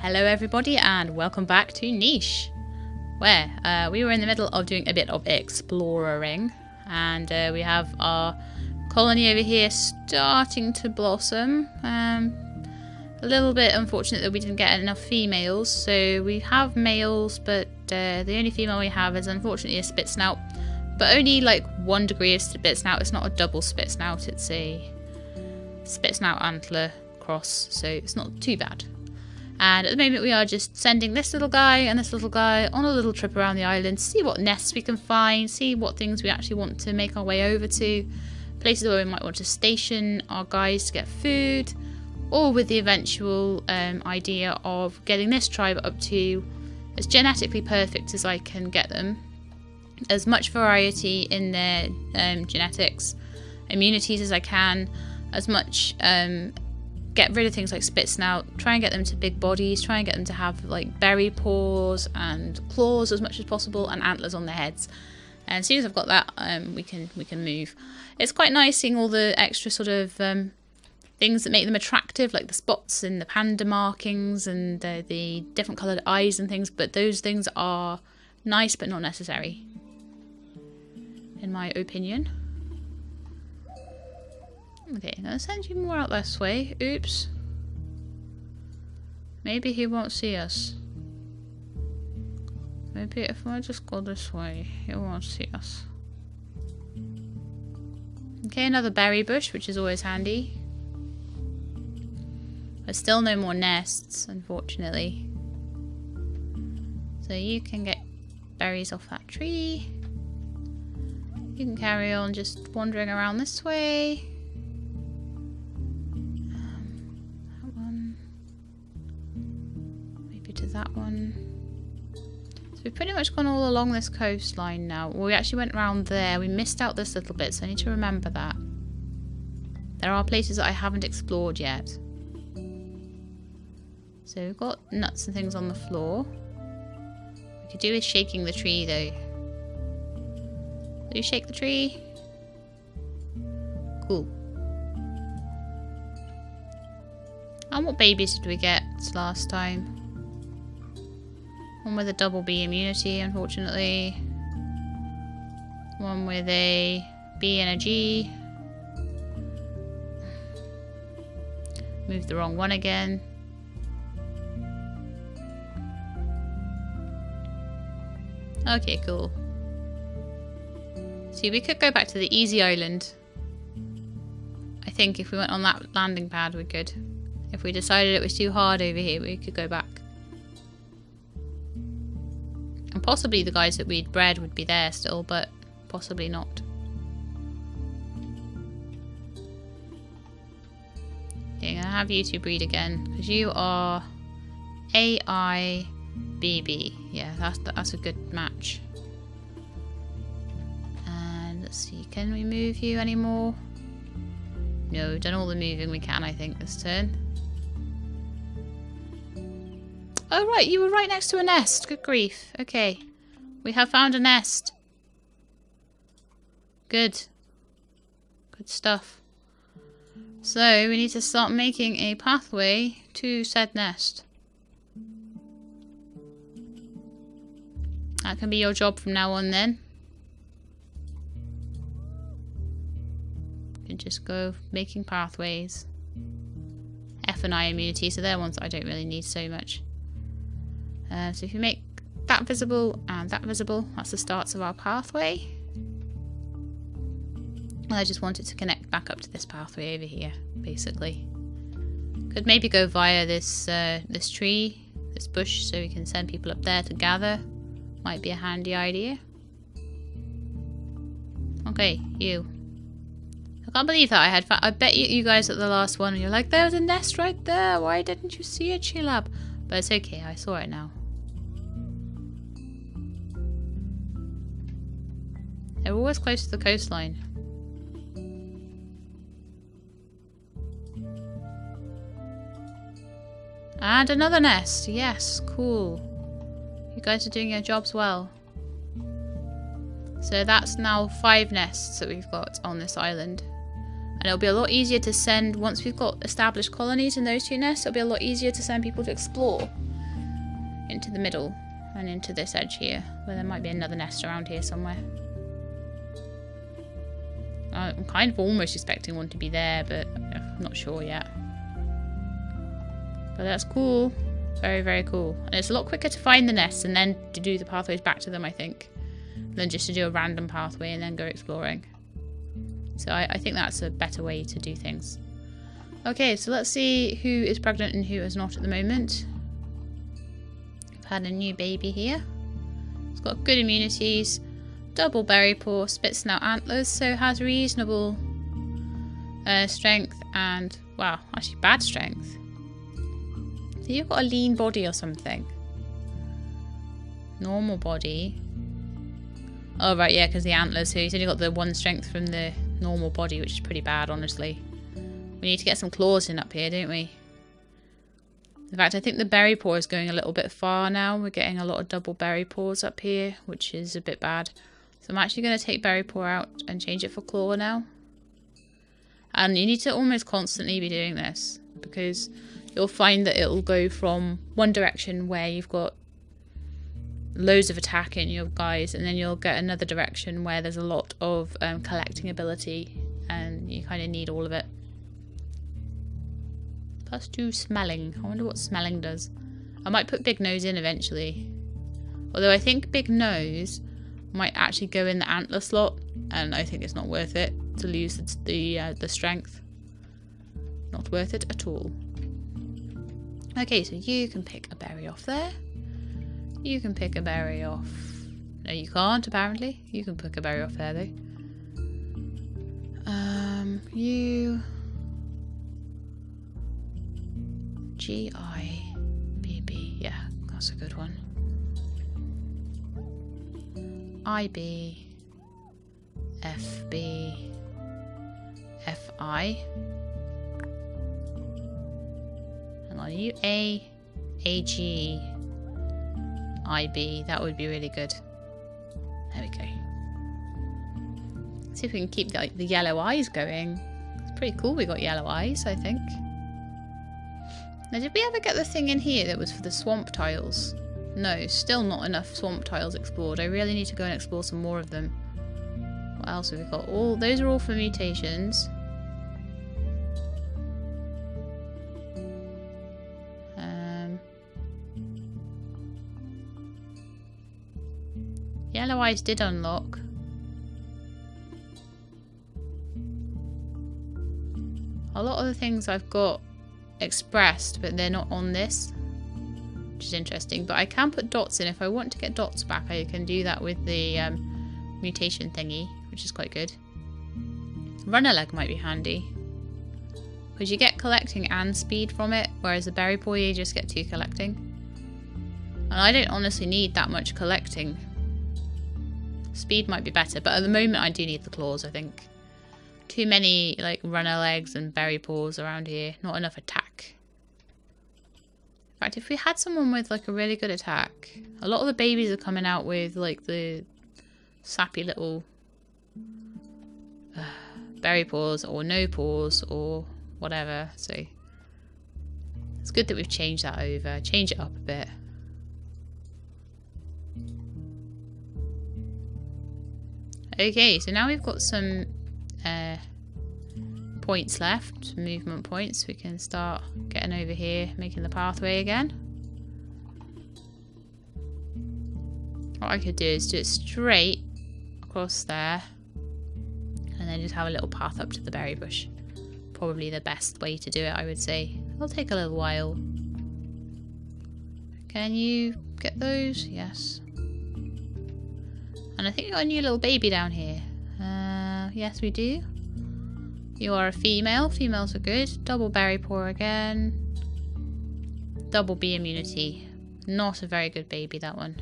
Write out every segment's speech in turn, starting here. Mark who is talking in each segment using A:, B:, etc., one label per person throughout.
A: Hello everybody and welcome back to Niche, where we were in the middle of doing a bit of exploring, and we have our colony over here starting to blossom. A little bit unfortunate that we didn't get enough females, so we have males, but the only female we have is unfortunately a spit snout, but only like 1 degree of spit snout. It's not a double spit snout, it's a spit snout antler cross, so it's not too bad. And at the moment we are just sending this little guy and this little guy on a little trip around the island, see what nests we can find, see what things we actually want to make our way over to, places where we might want to station our guys to get food, or with the eventual idea of getting this tribe up to as genetically perfect as I can get them. As much variety in their genetics, immunities as I can, as much get rid of things like spit snout, try and get them to big bodies, try and get them to have like berry paws and claws as much as possible, and antlers on their heads. And as soon as I've got that, we can move. It's quite nice seeing all the extra sort of things that make them attractive, like the spots and the panda markings and the different coloured eyes and things, but those things are nice but not necessary, in my opinion. Okay, I'm gonna send you more out this way. Oops. Maybe he won't see us. Maybe if I just go this way, he won't see us. Okay, another berry bush, which is always handy. There's still no more nests, unfortunately. So you can get berries off that tree. You can carry on just wandering around this way. To that one. So we've pretty much gone all along this coastline now. Well, we actually went around there. We missed out this little bit, so I need to remember that. There are places that I haven't explored yet. So we've got nuts and things on the floor. What we could do is shaking the tree though. Do you shake the tree? Cool. And what babies did we get last time? One with a double B immunity, unfortunately. One with a B and a G. Moved the wrong one again. Okay, cool. See, we could go back to the easy island. I think if we went on that landing pad, we could. If we decided it was too hard over here, we could go back. And possibly the guys that we'd bred would be there still, but possibly not. Okay, I'm going to have you two breed again, because you are AIBB. Yeah, that's a good match. And let's see, can we move you anymore? No, we've done all the moving we can, I think, this turn. Oh right, you were right next to a nest. Good grief. Okay. We have found a nest. Good. Good stuff. So, we need to start making a pathway to said nest. That can be your job from now on then. You can just go making pathways. F and I immunity, so they're ones that I don't really need so much. So if you make that visible and that visible, that's the starts of our pathway. And I just want it to connect back up to this pathway over here, basically. Could maybe go via this this tree, this bush, so we can send people up there to gather. Might be a handy idea. Okay, you. I can't believe that I had I bet you guys at the last one, and you're like, there was a nest right there. Why didn't you see it, Chilab? But it's okay, I saw it now. They're always close to the coastline. And another nest. Yes, cool. You guys are doing your jobs well. So that's now 5 nests that we've got on this island. And it'll be a lot easier to send, once we've got established colonies in those 2 nests, it'll be a lot easier to send people to explore. into the middle and into this edge here, where there might be another nest around here somewhere. I'm kind of almost expecting one to be there, but I'm not sure yet. But that's cool. Very, very cool. And it's a lot quicker to find the nests and then to do the pathways back to them, I think, than just to do a random pathway and then go exploring. So I think that's a better way to do things. Okay, so let's see who is pregnant and who is not at the moment. I've had a new baby here. It's got good immunities, double berry paw, spit snout antlers, so has reasonable strength and, wow, actually bad strength. So you've got a lean body or something. Normal body. Oh, right, yeah, because the antlers. So he's only got the 1 strength from the normal body, which is pretty bad, honestly. We need to get some claws in up here, don't we? In fact, I think the berry paw is going a little bit far now. We're getting a lot of double berry paws up here, which is a bit bad. So I'm actually going to take berry paw out and change it for claw now. And you need to almost constantly be doing this, because you'll find that it'll go from one direction where you've got loads of attack in your guys, and then you'll get another direction where there's a lot of collecting ability, and you kind of need all of it. Plus 2 smelling. I wonder what smelling does. I might put Big Nose in eventually. Although I think Big Nose might actually go in the antler slot, and I think it's not worth it to lose the strength. Not worth it at all. Okay, so you can pick a berry off there. You can pick a berry off... No, you can't, apparently. You can pick a berry off there, though. You... G-I-B-B. Yeah, that's a good one. I-B... F-B... F-I... Hang on, you A... A-G... IB, that would be really good. There we go. See if we can keep the yellow eyes going. It's pretty cool we got yellow eyes, I think. Now, did we ever get the thing in here that was for the swamp tiles? No, still not enough swamp tiles explored. I really need to go and explore some more of them. What else have we got? All those are all for mutations. Yellow eyes did unlock. A lot of the things I've got expressed, but they're not on this, which is interesting. But I can put dots in. If I want to get dots back, I can do that with the mutation thingy, which is quite good. Runner leg might be handy, because you get collecting and speed from it, whereas the berry paw you just get 2 collecting. And I don't honestly need that much collecting. Speed might be better, but at the moment I do need the claws, I think. Too many like runner legs and berry paws around here. Not enough attack. In fact, if we had someone with like a really good attack, a lot of the babies are coming out with like the sappy little berry paws or no paws or whatever. So it's good that we've changed that over. Change it up a bit. Okay, so now we've got some points left, movement points. We can start getting over here, making the pathway again. What I could do is do it straight across there, and then just have a little path up to the berry bush. Probably the best way to do it, I would say. It'll take a little while. Can you get those? Yes. And I think we got a new little baby down here. Yes, we do. You are a female. Females are good. Double berry paw again. Double B immunity. Not a very good baby, that one.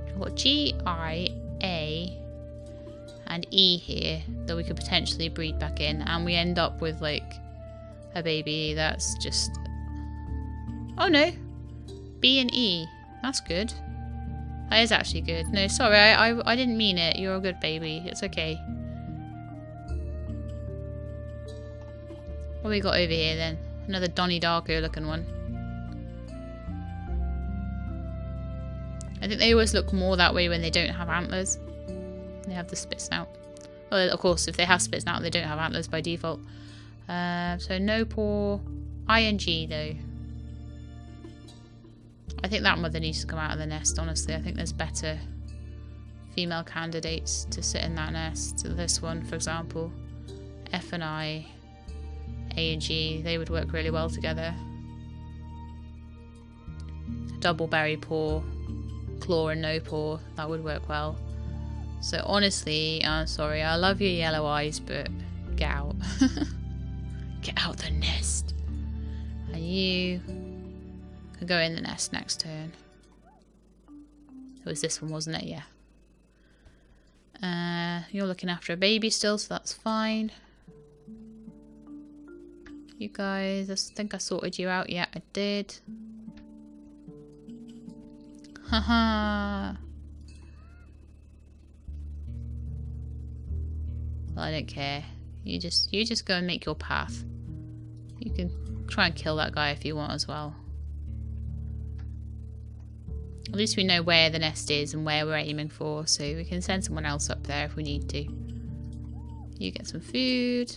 A: We've got G, I, A, and E here that we could potentially breed back in. And we end up with, like, a baby that's just... Oh, no. B and E. That's good. That is actually good. No, sorry, I didn't mean it. You're a good baby. It's okay. What we got over here then? Another Donnie Darko looking one. I think they always look more that way when they don't have antlers. They have the spit snout. Well, of course, if they have spit snout, they don't have antlers by default. So no paw. ING though. I think that mother needs to come out of the nest, honestly. I think there's better female candidates to sit in that nest. So this one, for example. F and I. A and G. They would work really well together. Double berry paw. Claw and no paw. That would work well. So honestly, I'm sorry. I love your yellow eyes, but get out. Get out the nest. And you can go in the nest next turn. It was this one, wasn't it? Yeah. You're looking after a baby still, so that's fine. You guys, I think I sorted you out. Yeah, I did. Haha. Well, I don't care. You just go and make your path. You can try and kill that guy if you want as well. At least we know where the nest is and where we're aiming for, so we can send someone else up there if we need to. You get some food.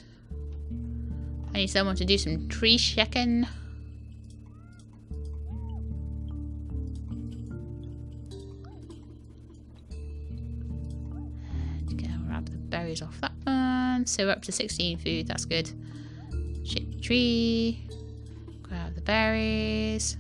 A: I need someone to do some tree checking. Grab the berries off that one. So we're up to 16 food, that's good. Shake the tree. Grab the berries.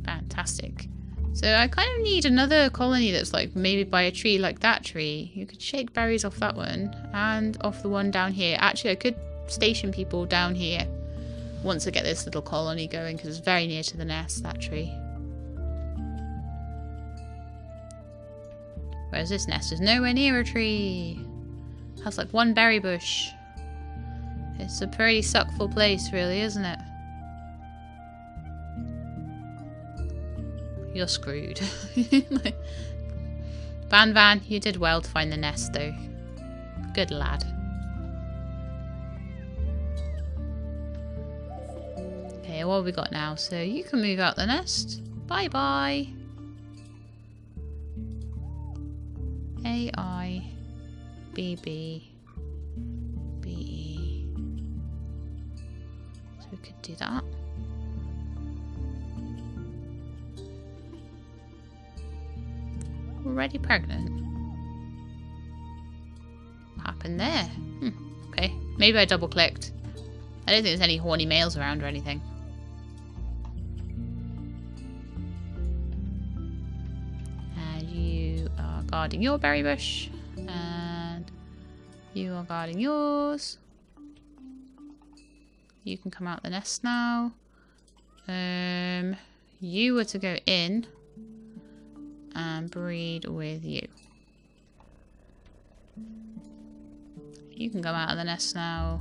A: Fantastic. So I kind of need another colony that's like maybe by a tree like that tree. You could shake berries off that one and off the one down here. Actually, I could station people down here once I get this little colony going because it's very near to the nest, that tree. Whereas this nest is nowhere near a tree. It has like one berry bush. It's a pretty suckful place really, isn't it? You're screwed. Van, you did well to find the nest though. Good lad. Okay, what have we got now? So you can move out the nest. Bye bye. A-I-B-B-B-E. So we could do that. Already pregnant. What happened there? Okay. Maybe I double clicked. I don't think there's any horny males around or anything. And you are guarding your berry bush. And you are guarding yours. You can come out the nest now. You were to go in and breed with you. You can come out of the nest now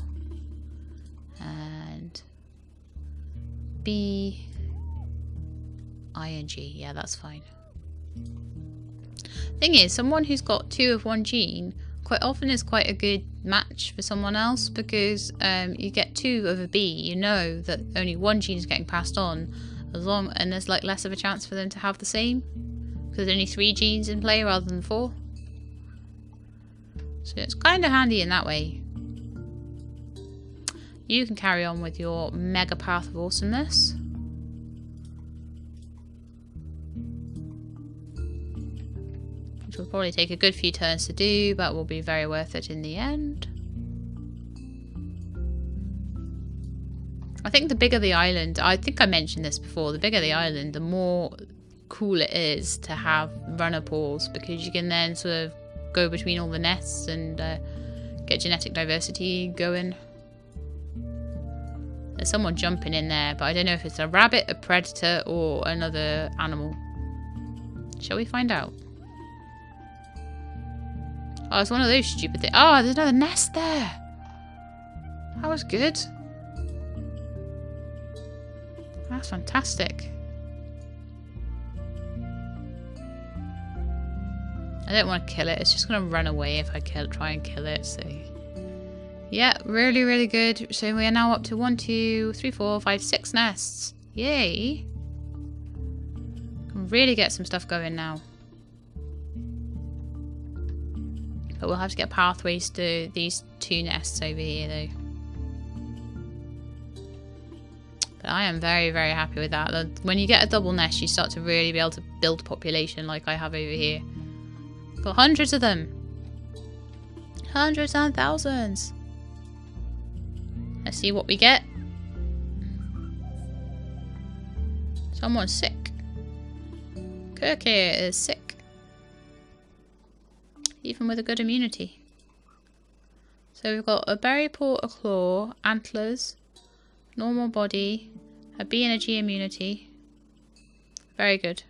A: and B-I-N-G. Yeah, that's fine. Thing is, someone who's got 2 of one gene quite often is quite a good match for someone else because you get 2 of a B. You know that only one gene is getting passed on, and there's like less of a chance for them to have the same. Because there's only 3 genes in play rather than 4. So it's kind of handy in that way. You can carry on with your mega path of awesomeness. Which will probably take a good few turns to do, but will be very worth it in the end. I think the bigger the island, I think I mentioned this before, the bigger the island, the more cool it is to have runner paws because you can then sort of go between all the nests and get genetic diversity going. There's someone jumping in there, but I don't know if it's a rabbit, a predator, or another animal. Shall we find out? Oh, it's one of those stupid things. Oh, there's another nest there. That was good. That's fantastic. I don't want to kill it. It's just going to run away if I try and kill it. So Yeah, really, really good. So we are now up to 1, 2, 3, 4, 5, 6 nests. Yay. Can really get some stuff going now. But we'll have to get pathways to these 2 nests over here though. But I am very, very happy with that. When you get a double nest, you start to really be able to build population like I have over here. Got hundreds of them. Hundreds and thousands. Let's see what we get. Someone's sick. Kirk here is sick. Even with a good immunity. So we've got a berry paw, a claw, antlers, normal body, a B and a G immunity. Very good.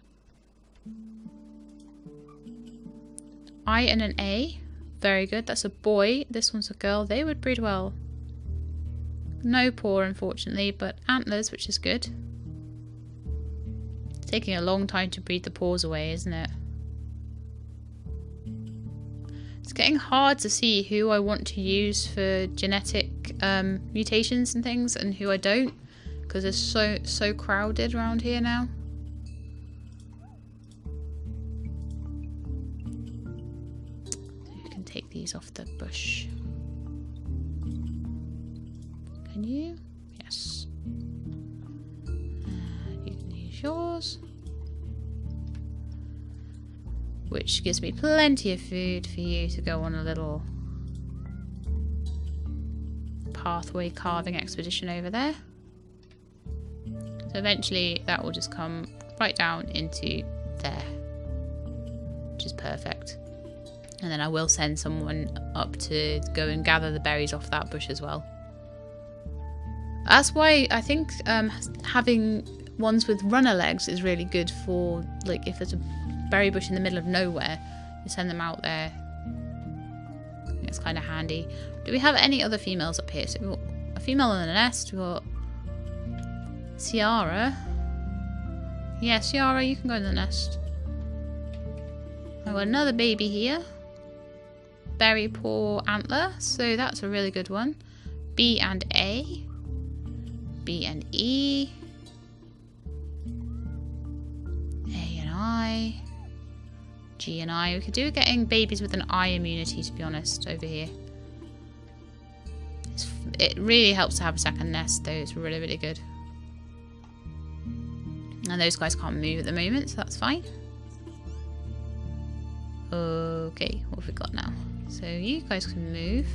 A: I and an A. Very good. That's a boy. This one's a girl. They would breed well. No paw, unfortunately, but antlers, which is good. It's taking a long time to breed the paws away, isn't it? It's getting hard to see who I want to use for genetic mutations and things and who I don't, because it's so crowded around here now. You can take these off the bush. Can you? Yes. You can use yours. Which gives me plenty of food for you to go on a little pathway carving expedition over there. So eventually that will just come right down into there, which is perfect. And then I will send someone up to go and gather the berries off that bush as well. That's why I think having ones with runner legs is really good for, like, if there's a berry bush in the middle of nowhere, you send them out there. I think it's kind of handy. Do we have any other females up here? So we've got a female in the nest. We've got Ciara. Yeah, Ciara, you can go in the nest. I've got another baby here. Berry paw antler, so that's a really good one. B and A. B and E. A and I. G and I. We could do getting babies with an I immunity, to be honest, over here. It really helps to have a second nest, though. It's really, really good. And those guys can't move at the moment, so that's fine. Okay, what have we got now? So you guys can move.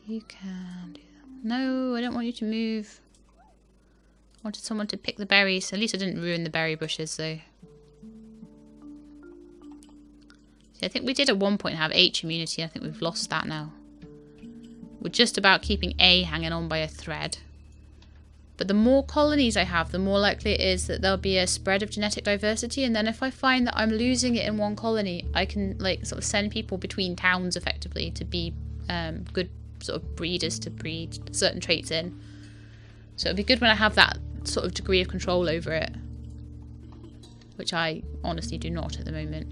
A: You can do that. No, I don't want you to move. I wanted someone to pick the berries. At least I didn't ruin the berry bushes, though. See, I think we did at one point have H immunity. I think we've lost that now. We're just about keeping A hanging on by a thread. But the more colonies I have, the more likely it is that there'll be a spread of genetic diversity. And then if I find that I'm losing it in one colony, I can, like, sort of send people between towns effectively to be good sort of breeders to breed certain traits in. So it'd be good when I have that sort of degree of control over it, which I honestly do not at the moment.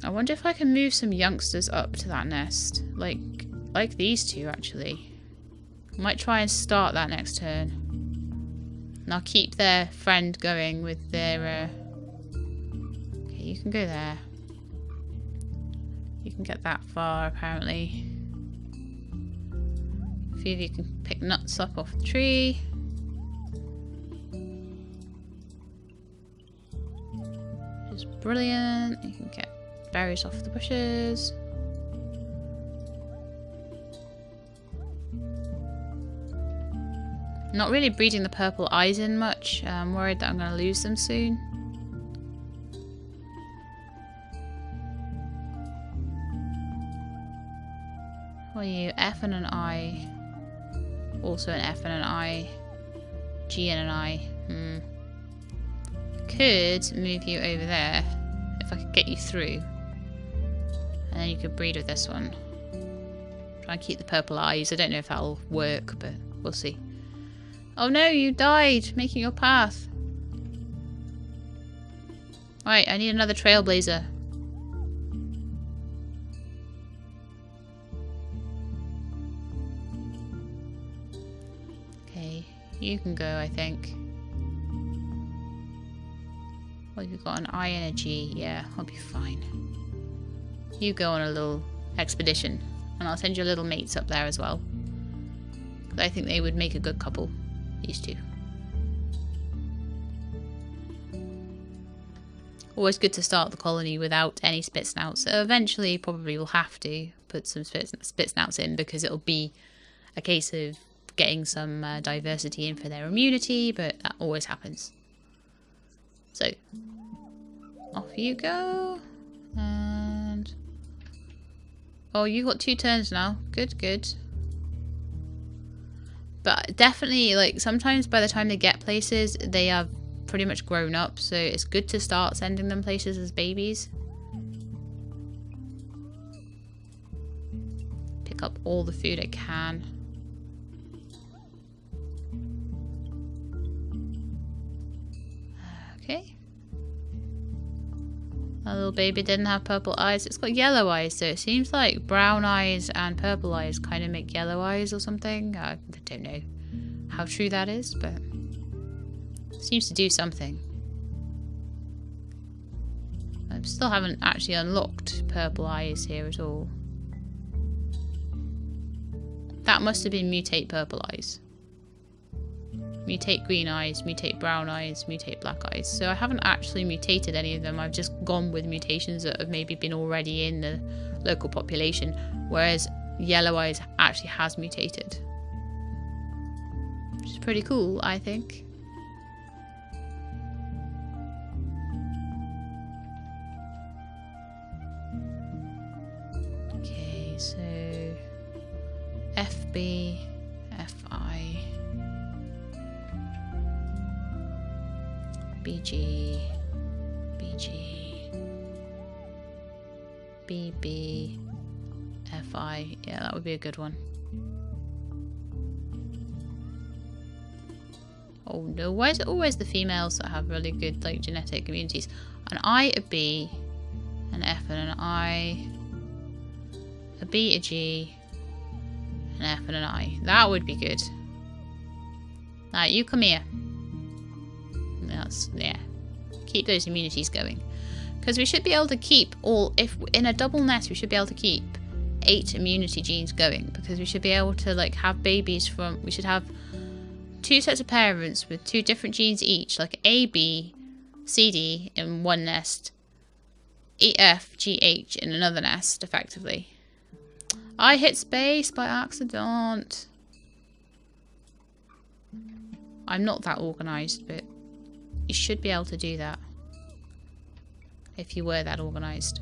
A: I wonder if I can move some youngsters up to that nest, like these two actually. I might try and start that next turn, and I'll keep their friend going with their okay, you can go there. You can get that far, apparently. A few of you can pick nuts up off the tree. Which is brilliant. You can get berries off the bushes. Not really breeding the purple eyes in much. I'm worried that I'm going to lose them soon. What are you? F and an I. Also an F and an I. G and an I. Could move you over there if I could get you through. And then you could breed with this one. Try and keep the purple eyes. I don't know if that'll work, but we'll see. Oh no, you died making your path. Right, I need another trailblazer. Okay, you can go, I think. Well, you've got an I and a G. Yeah, I'll be fine. You go on a little expedition. And I'll send your little mates up there as well. Because I think they would make a good couple. These two. Always good to start the colony without any spit snouts. Eventually, probably we'll have to put some spit snouts in because it'll be a case of getting some diversity in for their immunity, but that always happens. So, off you go. And... oh, you got 2 turns now. Good, good. But definitely, like, sometimes by the time they get places, they have pretty much grown up, so it's good to start sending them places as babies. Pick up all the food I can. Okay. That little baby didn't have purple eyes. It's got yellow eyes, so it seems like brown eyes and purple eyes kind of make yellow eyes or something. I don't know how true that is, but it seems to do something. I still haven't actually unlocked purple eyes here at all. That must have been mutate purple eyes. Mutate green eyes, mutate brown eyes, mutate black eyes. So I haven't actually mutated any of them. I've just gone with mutations that have maybe been already in the local population. Whereas yellow eyes actually has mutated. Which is pretty cool, I think. Okay, so FB, FI, BG, BG, BB, FI. Yeah, that would be a good one. Oh no, why is it always the females that have really good like genetic immunities? An I, a B, an F and an I, a B, a G, an F and an I. That would be good. Now you come here. That's, yeah. Keep those immunities going. Because we should be able to keep all, if in a double nest we should be able to keep 8 immunity genes going. Because we should be able to like have babies from, we should have 2 sets of parents with 2 different genes each. Like A, B, C, D in one nest. E, F, G, H in another nest, effectively. I hit space by accident. I'm not that organised, but you should be able to do that. If you were that organised.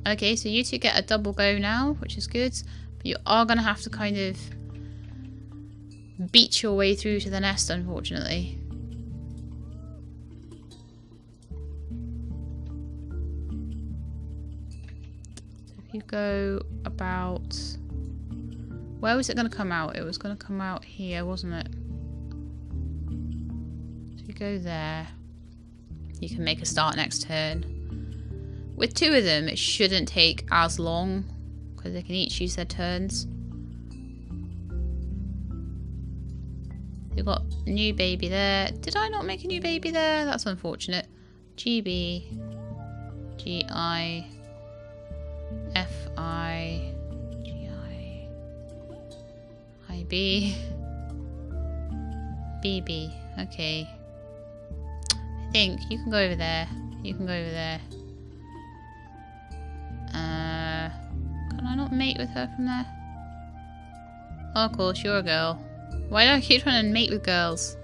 A: Okay, so you two get a double go now, which is good. But you are going to have to kind of beat your way through to the nest, unfortunately. So if you go about... where was it going to come out? It was going to come out here, wasn't it? So you go there. You can make a start next turn. With 2 of them, it shouldn't take as long because they can each use their turns. You've got a new baby there. Did I not make a new baby there? That's unfortunate. GB, GI, FI, GI, IB, BB. Okay. I think you can go over there. You can go over there. Can I not mate with her from there? Oh, of course, you're a girl. Why do I keep trying to mate with girls?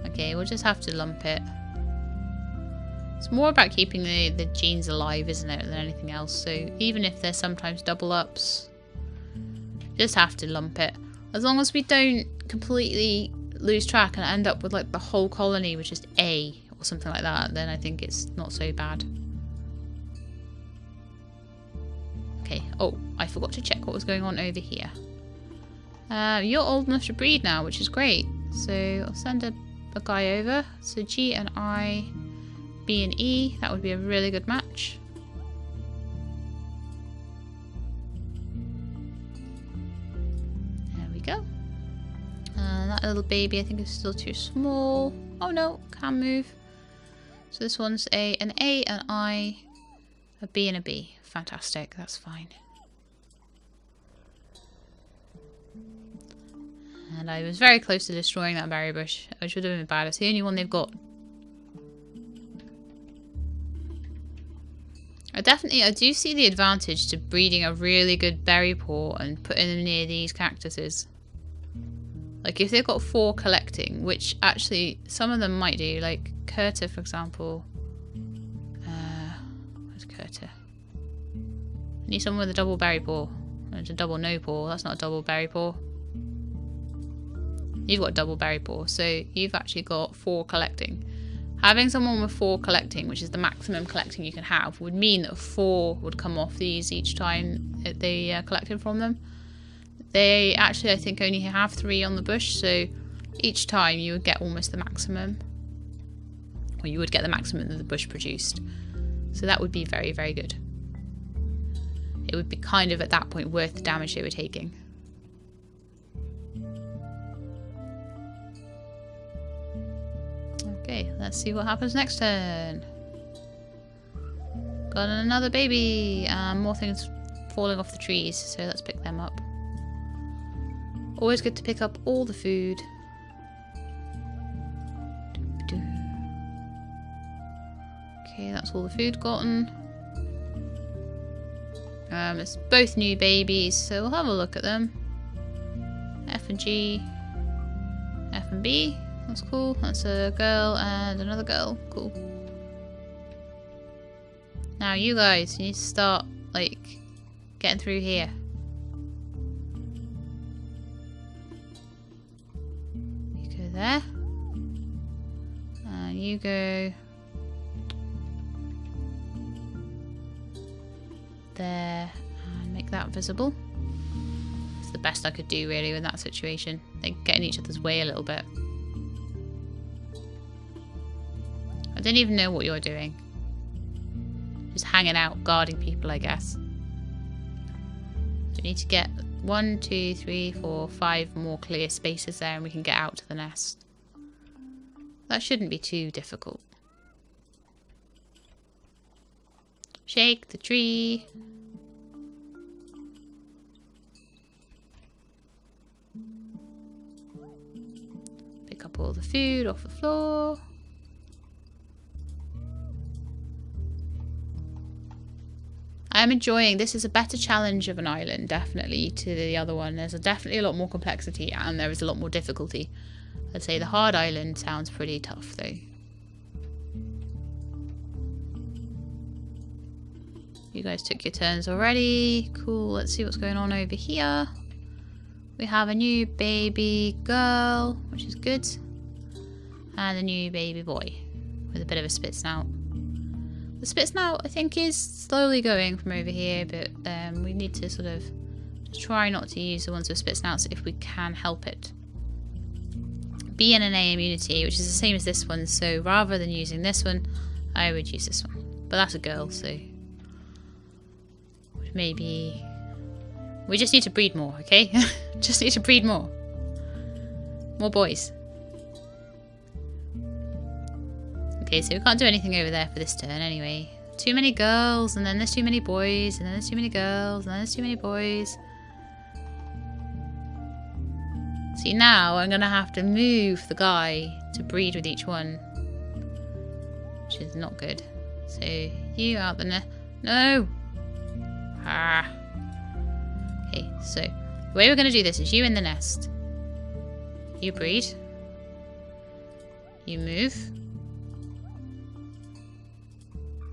A: Okay, we'll just have to lump it. It's more about keeping the genes alive, isn't it, than anything else. So even if there's sometimes double ups, just have to lump it. As long as we don't completely lose track and end up with like the whole colony with just A or something like that, then I think it's not so bad. Okay, oh, I forgot to check what was going on over here. You're old enough to breed now, which is great. So I'll send a guy over. So G and I, B and E, that would be a really good match. There we go. That little baby I think is still too small. Oh no, can move. So this one's an A and I, a B and a B. Fantastic, that's fine. And I was very close to destroying that berry bush, which would have been bad. It's the only one they've got. I do see the advantage to breeding a really good berry paw and putting them near these cactuses. Like if they've got 4 collecting, which actually some of them might do, like Curta for example. Where's Curta? I need someone with a double berry paw. It's a double no paw, that's not a double berry paw. You've got a double berry paw, so you've actually got 4 collecting. Having someone with 4 collecting, which is the maximum collecting you can have, would mean that 4 would come off these each time they collected from them. They actually, I think, only have 3 on the bush, so each time you would get almost the maximum. Or you would get the maximum that the bush produced. So that would be very, very good. It would be kind of, at that point, worth the damage they were taking. Okay, let's see what happens next turn. Got another baby. More things falling off the trees, so let's pick them up. Always good to pick up all the food. Okay, that's all the food gotten. It's both new babies, so we'll have a look at them. F and G, F and B. That's cool. That's a girl and another girl. Cool. Now you guys, you need to start, like, getting through here. You go there. And you go there and make that visible. It's the best I could do really in that situation. They get in each other's way a little bit. I don't even know what you're doing. Just hanging out, guarding people, I guess. We need to get 1, 2, 3, 4, 5 more clear spaces there and we can get out to the nest. That shouldn't be too difficult. Shake the tree. Pick up all the food off the floor. I'm enjoying this. Is a better challenge of an island, definitely, to the other one. There's definitely a lot more complexity and there is a lot more difficulty. I'd say the hard island sounds pretty tough though. You guys took your turns already. Cool, let's see what's going on over here. We have a new baby girl, which is good. And a new baby boy with a bit of a spit snout. The spit snout, I think, is slowly going from over here, but we need to sort of just try not to use the ones with spit snouts if we can help it. B and an A immunity, which is the same as this one, so rather than using this one, I would use this one. But that's a girl, so maybe we just need to breed more, okay? Just need to breed more. More boys. Okay, so we can't do anything over there for this turn anyway. Too many girls, and then there's too many boys, and then there's too many girls, and then there's too many boys. See, now I'm going to have to move the guy to breed with each one. Which is not good. So, you out the nest. No! Ah. Okay, so the way we're going to do this is you in the nest. You breed. You move.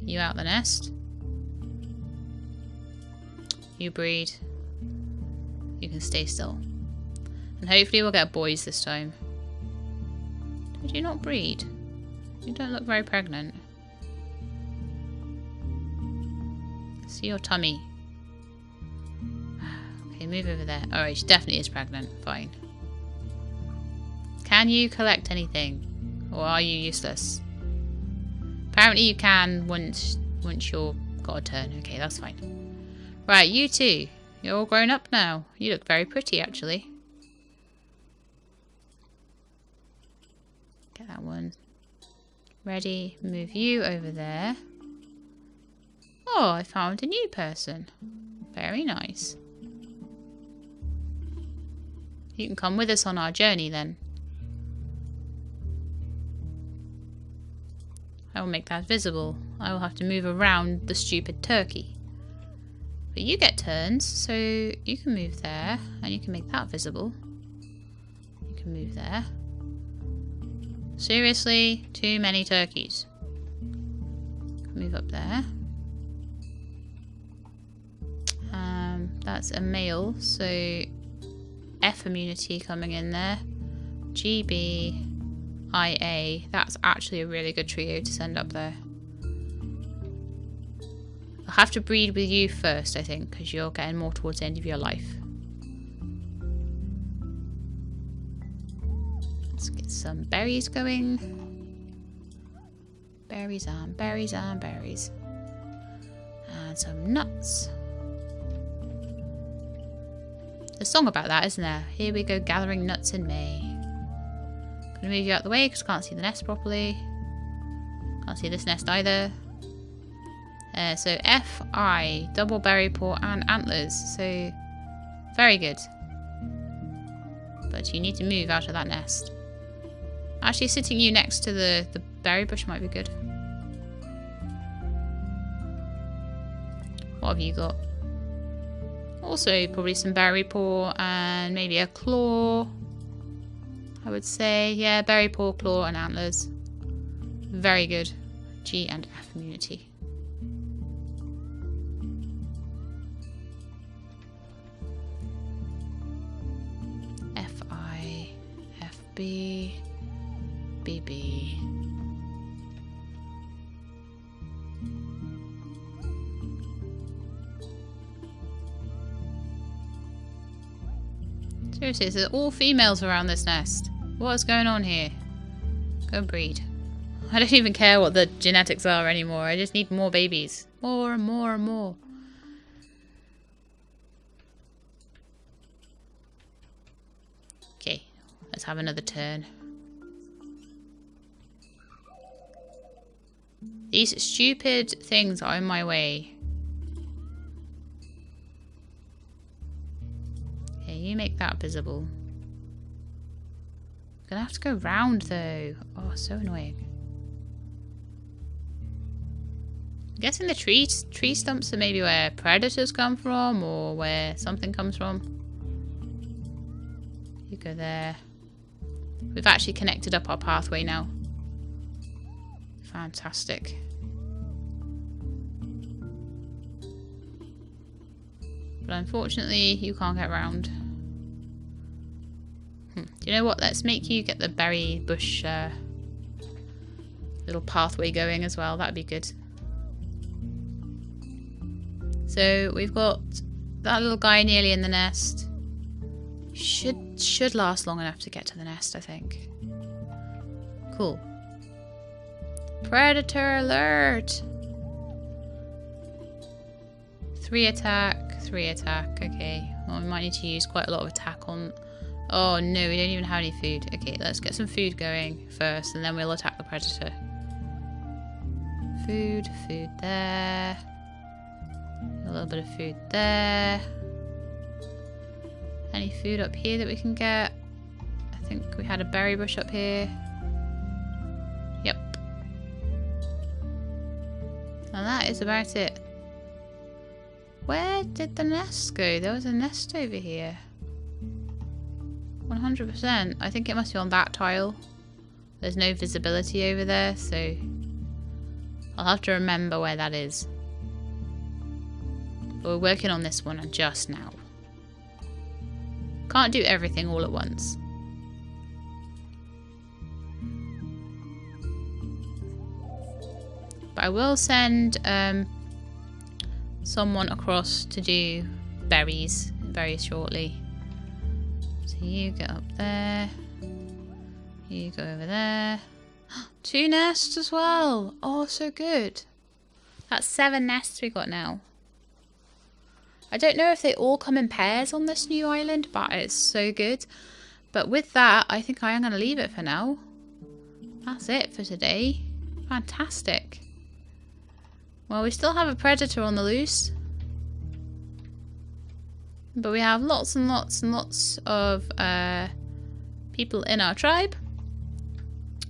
A: You out the nest. You breed. You can stay still. And hopefully we'll get boys this time. Did you not breed? You don't look very pregnant. See your tummy. Okay. Okay, move over there. Alright, she definitely is pregnant. Fine. Can you collect anything? Or are you useless? Apparently you can once you're got a turn. Okay, that's fine. Right, you two. You're all grown up now. You look very pretty, actually. Get that one. Ready. Move you over there. Oh, I found a new person. Very nice. You can come with us on our journey then. I will make that visible. I will have to move around the stupid turkey. But you get turns, so you can move there, and you can make that visible. You can move there. Seriously, too many turkeys. Move up there. That's a male, so F immunity coming in there. GB, IA. That's actually a really good trio to send up there. I'll have to breed with you first, I think, because you're getting more towards the end of your life. Let's get some berries going. Berries and berries and berries. And some nuts. There's a song about that, isn't there? Here we go gathering nuts in May. Gonna move you out the way because I can't see the nest properly. Can't see this nest either. So FI, double berry paw and antlers. So very good. But you need to move out of that nest. Actually, sitting you next to the berry bush might be good. What have you got? Also, probably some berry paw and maybe a claw. I would say, yeah, berry paw, claw, and antlers. Very good. G and F immunity. FI, FB, BB. Seriously, there's all females around this nest. What is going on here? Go breed. I don't even care what the genetics are anymore. I just need more babies. More and more and more. Okay, let's have another turn. These stupid things are in my way. Okay, you make that visible. Gonna have to go round though. Oh, so annoying. I'm guessing the tree stumps are maybe where predators come from or where something comes from. You go there. We've actually connected up our pathway now. Fantastic. But unfortunately, you can't get round. Do you know what? Let's make you get the berry bush little pathway going as well. That'd be good. So we've got that little guy nearly in the nest. Should last long enough to get to the nest, I think. Cool. Predator alert! 3 attack, 3 attack. Okay. Well, we might need to use quite a lot of attack on... Oh no, we don't even have any food. Okay, let's get some food going first and then we'll attack the predator. Food there. A little bit of food there. Any food up here that we can get? I think we had a berry bush up here. Yep. And that is about it. Where did the nest go? There was a nest over here. 100%. I think it must be on that tile. There's no visibility over there, so I'll have to remember where that is. But we're working on this one just now. Can't do everything all at once. But I will send someone across to do berries very shortly. So you get up there. You go over there. 2 nests as well. Oh, so good. That's 7 nests we got now. I don't know if they all come in pairs on this new island, but it's so good. But with that, I think I am going to leave it for now. That's it for today. Fantastic. Well, we still have a predator on the loose. But we have lots and lots and lots of people in our tribe.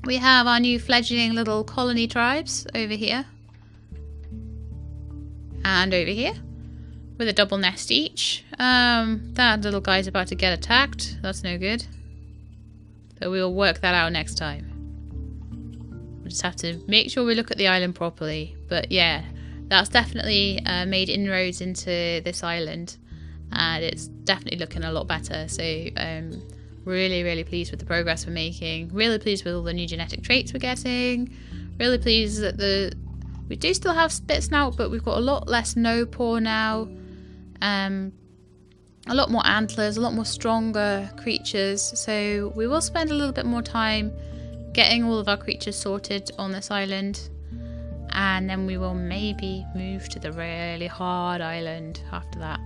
A: We have our new fledgling little colony tribes over here. And over here. With a double nest each. That little guy's about to get attacked. That's no good. So we'll work that out next time. We just have to make sure we look at the island properly. But yeah, that's definitely made inroads into this island. And it's definitely looking a lot better. So really, really pleased with the progress we're making. Really pleased with all the new genetic traits we're getting. Really pleased that we do still have spit snout, but we've got a lot less no paw now. A lot more antlers, a lot more stronger creatures. So we will spend a little bit more time getting all of our creatures sorted on this island. And then we will maybe move to the really hard island after that.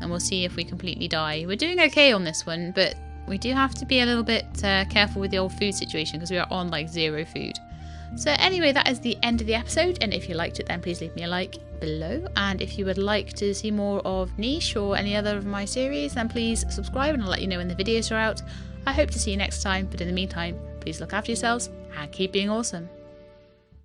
A: And we'll see if we completely die. We're doing okay on this one, but we do have to be a little bit careful with the old food situation because we are on like 0 food. So anyway, that is the end of the episode, and if you liked it then please leave me a like below, and if you would like to see more of Niche or any other of my series then please subscribe and I'll let you know when the videos are out. I hope to see you next time, but in the meantime please look after yourselves and keep being awesome.